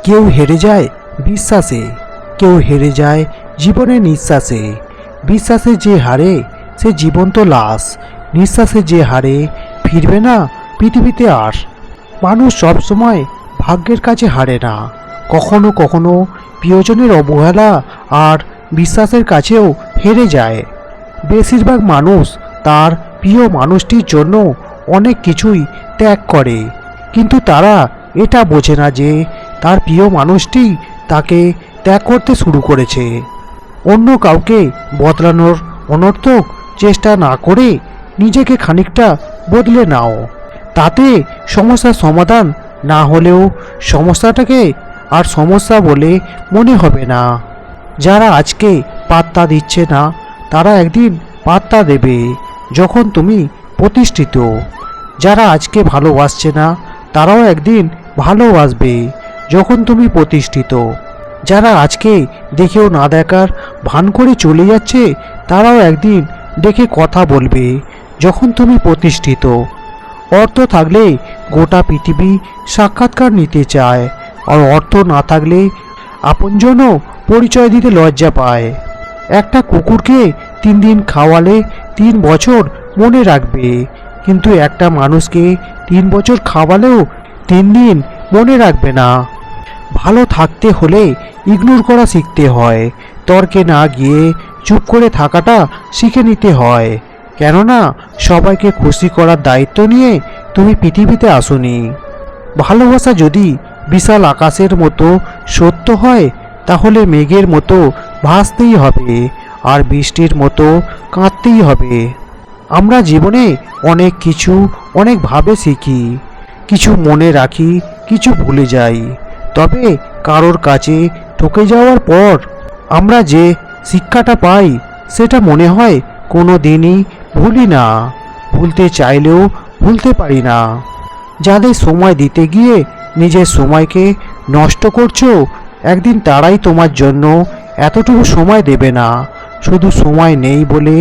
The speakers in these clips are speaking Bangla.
কেউ হেরে যায় বিশ্বাসে, কেউ হেরে যায় জীবনের নিঃশ্বাসে। বিশ্বাসে যে হারে সে জীবন্ত লাশ, নিঃশ্বাসে যে হারে ফিরবে না পৃথিবীতে আর। মানুষ সবসময় ভাগ্যের কাছে হারে না, কখনো কখনো প্রিয়জনের অবহেলা আর বিশ্বাসের কাছেও হেরে যায়। বেশিরভাগ মানুষ তার প্রিয় মানুষটির জন্য অনেক কিছুই ত্যাগ করে, কিন্তু তারা এটা বোঝে না যে তার প্রিয় মানুষটি তাকে ত্যাগ করতে শুরু করেছে। অন্য কাউকে বদলানোর অনর্থক চেষ্টা না করে নিজেকে খানিকটা বদলে নাও। তাতে সমস্যার সমাধান না হলেও সমস্যাটাকে আর সমস্যা বলে মনে হবে না। যারা আজকে পাত্তা দিচ্ছে না তারা একদিন পাত্তা দেবে যখন তুমি প্রতিষ্ঠিত। যারা আজকে ভালোবাসছে না তারাও একদিন ভালোবাসবে যখন তুমি প্রতিষ্ঠিত। যারা আজকে দেখেও না দেখার ভান করে চলে যাচ্ছে তারাও একদিন দেখে কথা বলবে যখন তুমি প্রতিষ্ঠিত। অর্থ থাকলে গোটা পৃথিবী সাক্ষাৎকার নিতে চায়, আর অর্থ না থাকলে আপনজনও পরিচয় দিতে লজ্জা পায়। একটা কুকুরকে 3 দিন খাওয়ালে 3 বছর মনে রাখবে, কিন্তু একটা মানুষকে 3 বছর খাওয়ালেও 3 দিন মনে রাখবে না। ভালো থাকতে হলে ইগনোর করা শিখতে হয়, তর্কে না গিয়ে চুপ করে থাকাটা শিখে নিতে হয়। কেননা সবাইকে খুশি করার দায়িত্ব নিয়ে তুমি পৃথিবীতে আসোনি। ভালোবাসা যদি বিশাল আকাশের মতো সত্য হয় তাহলে মেঘের মতো ভাসতেই হবে আর বৃষ্টির মতো কাঁদতেই হবে। আমরা জীবনে অনেক কিছু অনেকভাবে শিখি, কিছু মনে রাখি, কিছু ভুলে যাই। তবে কারোর কাছে ঠকে যাওয়ার পর আমরা যে শিক্ষাটা পাই সেটা মনে হয় কোনো দিনই ভুলি না, ভুলতে চাইলেও ভুলতে পারি না। যাদের সময় দিতে গিয়ে নিজের সময়কে নষ্ট করছো, একদিন তারাই তোমার জন্য এতটুকু সময় দেবে না, শুধু সময় নেই বলে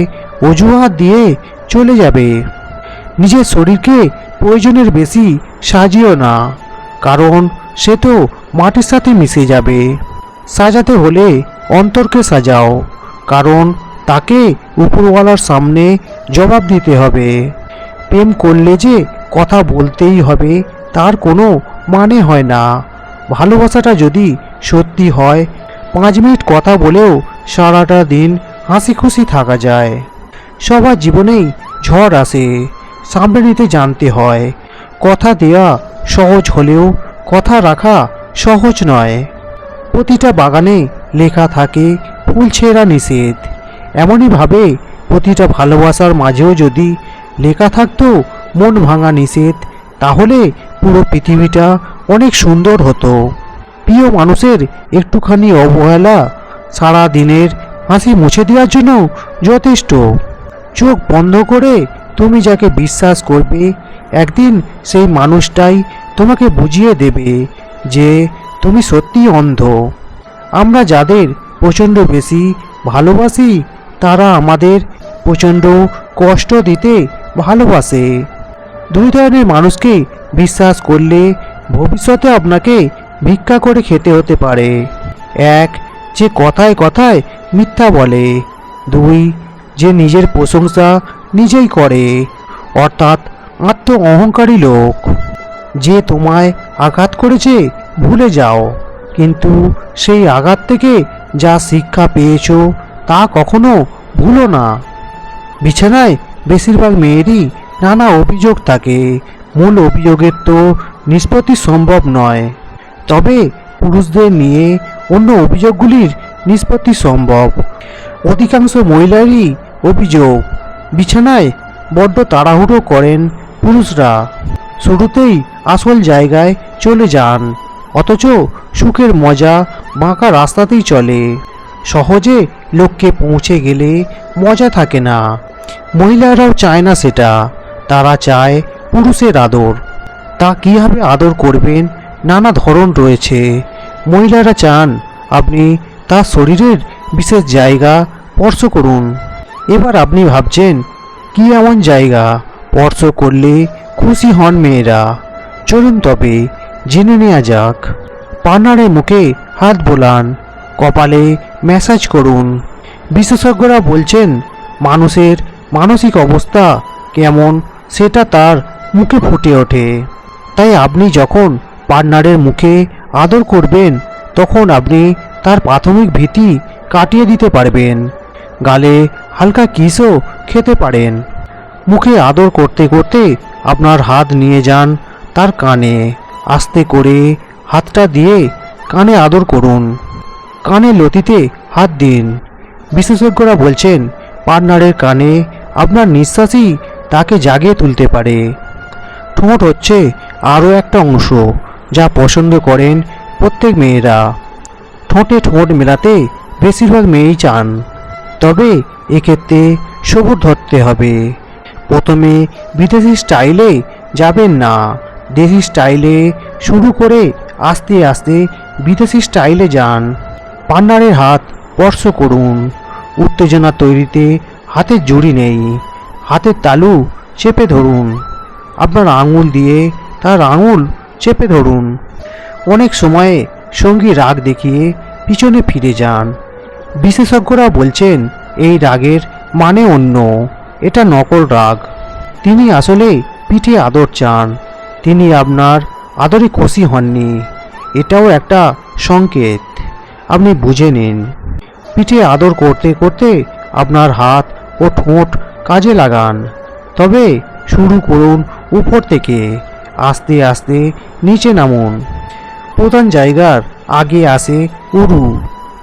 অজুহাত দিয়ে চলে যাবে। নিজের শরীরকে প্রয়োজনের বেশি সাজিও না, কারণ সে তো মাটির সাথে মিশে যাবে। সাজাতে হলে অন্তরকে সাজাও, কারণ তাকে উপরওয়ালার সামনে জবাব দিতে হবে। প্রেম করলে যে কথা বলতেই হবে তার কোনো মানে হয় না। ভালোবাসাটা যদি সত্যি হয় 5 মিনিট কথা বলেও সারাটা দিন হাসি খুশি থাকা যায়। সবার জীবনেই ঝড় আসে, সামলে নিতে জানতে হয়। কথা দেওয়া সহজ হলেও কথা রাখা সহজ নয়। প্রতিটা বাগানে লেখা থাকে ফুল ছেঁড়া নিষেধ, এমনইভাবে প্রতিটা ভালোবাসার মাঝেও যদি লেখা থাকতো মন ভাঙা নিষেধ, তাহলে পুরো পৃথিবীটা অনেক সুন্দর হতো। প্রিয় মানুষের একটুখানি অবহেলা সারা দিনের হাসি মুছে দেওয়ার জন্য যথেষ্ট। চোখ বন্ধ করে তুমি যাকে বিশ্বাস করবে, একদিন সেই মানুষটাই তোমাকে বুঝিয়ে দেবে যে তুমি সত্যিই অন্ধ। আমরা যাদের প্রচণ্ড বেশি ভালোবাসি তারা আমাদের প্রচণ্ড কষ্ট দিতে ভালোবাসে। 2 ধরনের মানুষকে বিশ্বাস করলে ভবিষ্যতে আপনাকে ভিক্ষা করে খেতে হতে পারে। 1, যে কথায় কথায় মিথ্যা বলে। 2, যে নিজের প্রশংসা নিজেই করে, অর্থাৎ আত্ম অহংকারী লোক। যে তোমায় আঘাত করেছে ভুলে যাও, কিন্তু সেই আঘাত থেকে যা শিক্ষা পেয়েছো তা কখনো ভুলো না। বিছানায় বেশিরভাগ মেয়েরই নানা অভিযোগ থাকে, মূল অভিযোগের তো নিষ্পত্তি সম্ভব নয়, তবে পুরুষদের নিয়ে অন্য অভিযোগগুলির নিষ্পত্তি সম্ভব। অধিকাংশ মহিলারই অভিযোগ বিছানায় বড্ড তাড়াহুড়ো করেন পুরুষরা, শুরুতেই আসল জায়গায় চলে যান, অথচ সুখের মজা বাঁকা রাস্তাতেই চলে। সহজে লক্ষ্যে পৌঁছে গেলে মজা থাকে না। মহিলারাও চায় না সেটা, তারা চায় পুরুষের আদর। তা কীভাবে আদর করবেন নানা ধরন রয়েছে। মহিলারা চান আপনি তার শরীরের বিশেষ জায়গা স্পর্শ করুন। এবার আপনি ভাবছেন কি এমন জায়গা স্পর্শ করলে খুশি হন মেয়েরা? চলুন তবে জেনে নেওয়া যাক। পার্টনারের মুখে হাত বোলান, কপালে ম্যাসাজ করুন। বিশেষজ্ঞরা বলছেন মানুষের মানসিক অবস্থা কেমন সেটা তার মুখে ফুটে ওঠে। তাই আপনি যখন পার্টনারের মুখে আদর করবেন তখন আপনি তার প্রাথমিক ভীতি কাটিয়ে দিতে পারবেন। গালে হালকা কিসও খেতে পারেন। মুখে আদর করতে করতে আপনার হাত নিয়ে যান তার কানে, আস্তে করে হাতটা দিয়ে কানে আদর করুন। কানে লতিতে হাত দিন। বিশেষজ্ঞরা বলছেন পার্টনারের কানে আপনার নিঃশ্বাসই তাকে জাগিয়ে তুলতে পারে। ঠোঁট হচ্ছে আরও একটা অংশ যা পছন্দ করেন প্রত্যেক মেয়েরা। ঠোঁটে ঠোঁট মেলাতে বেশিরভাগ মেয়েই চান, তবে এক্ষেত্রে সবুর ধরতে হবে। প্রথমে বিদেশি স্টাইলে যাবেন না, দেশি স্টাইলে শুরু করে আস্তে আস্তে বিদেশি স্টাইলে যান। পার্টনারের হাত স্পর্শ করুন। উত্তেজনা তৈরিতে হাতের জুড়ি নেই, হাতের তালু চেপে ধরুন। আপনার আঙুল দিয়ে তার আঙুল চেপে ধরুন। অনেক সময়ে সঙ্গী রাগ দেখিয়ে পিছনে ফিরে যান। বিশেষজ্ঞরা বলছেন এই রাগের মানে অন্য, এটা নকল রাগ। তিনি আসলে পিঠে আদর চান, তিনি আপনার আদরে খুশি হননি। এটাও একটা সংকেত, আপনি বুঝে নিন। পিঠে আদর করতে করতে আপনার হাত ও ঠোঁট কাজে লাগান, তবে শুরু করুন উপর থেকে, আস্তে আস্তে নিচে নামুন। প্রধান জায়গার আগে আসে উরু।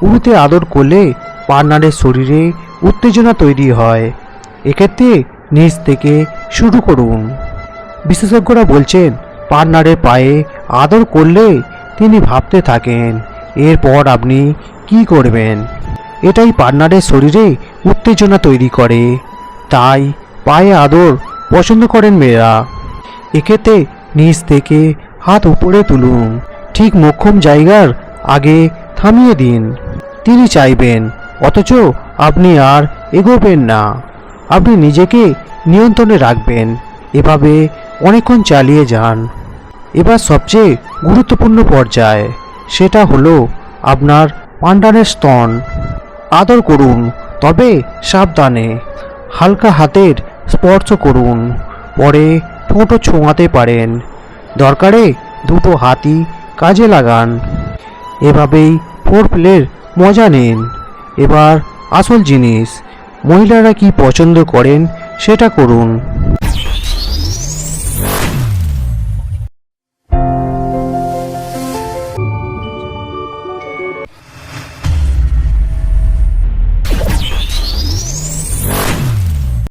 উরুতে আদর করলে পার্টনারের শরীরে উত্তেজনা তৈরি হয়। এক্ষেত্রে নিচ থেকে শুরু করুন। বিশেষজ্ঞরা বলছেন পার্টনারের পায়ে আদর করলে তিনি ভাবতে থাকেন এরপর আপনি কি করবেন। এটাই পার্টনারের শরীরে উত্তেজনা তৈরি করে, তাই পায়ে আদর পছন্দ করেন মেয়েরা। এক্ষেত্রে নিচ থেকে হাত উপরে তুলুন, ঠিক মোক্ষম জায়গার আগে থামিয়ে দিন। তিনি চাইবেন, অথচ আপনি আর এগোবেন না। আপনি নিজেকে নিয়ন্ত্রণে রাখবেন। এভাবে অনেকক্ষণ চালিয়ে যান। এবার সবচেয়ে গুরুত্বপূর্ণ পর্যায়, সেটা হলো আপনার পার্টনারের স্তন। আদর করুন, তবে সাবধানে। হালকা হাতের স্পর্শ করুন, পরে ঠোঁটও ছোঁয়াতে পারেন। দরকারে দুটো হাতই কাজে লাগান। এভাবেই ফোরপ্লের মজা নিন। এবার আসল জিনিস, মহিলারা কি পছন্দ করেন সেটা করুন।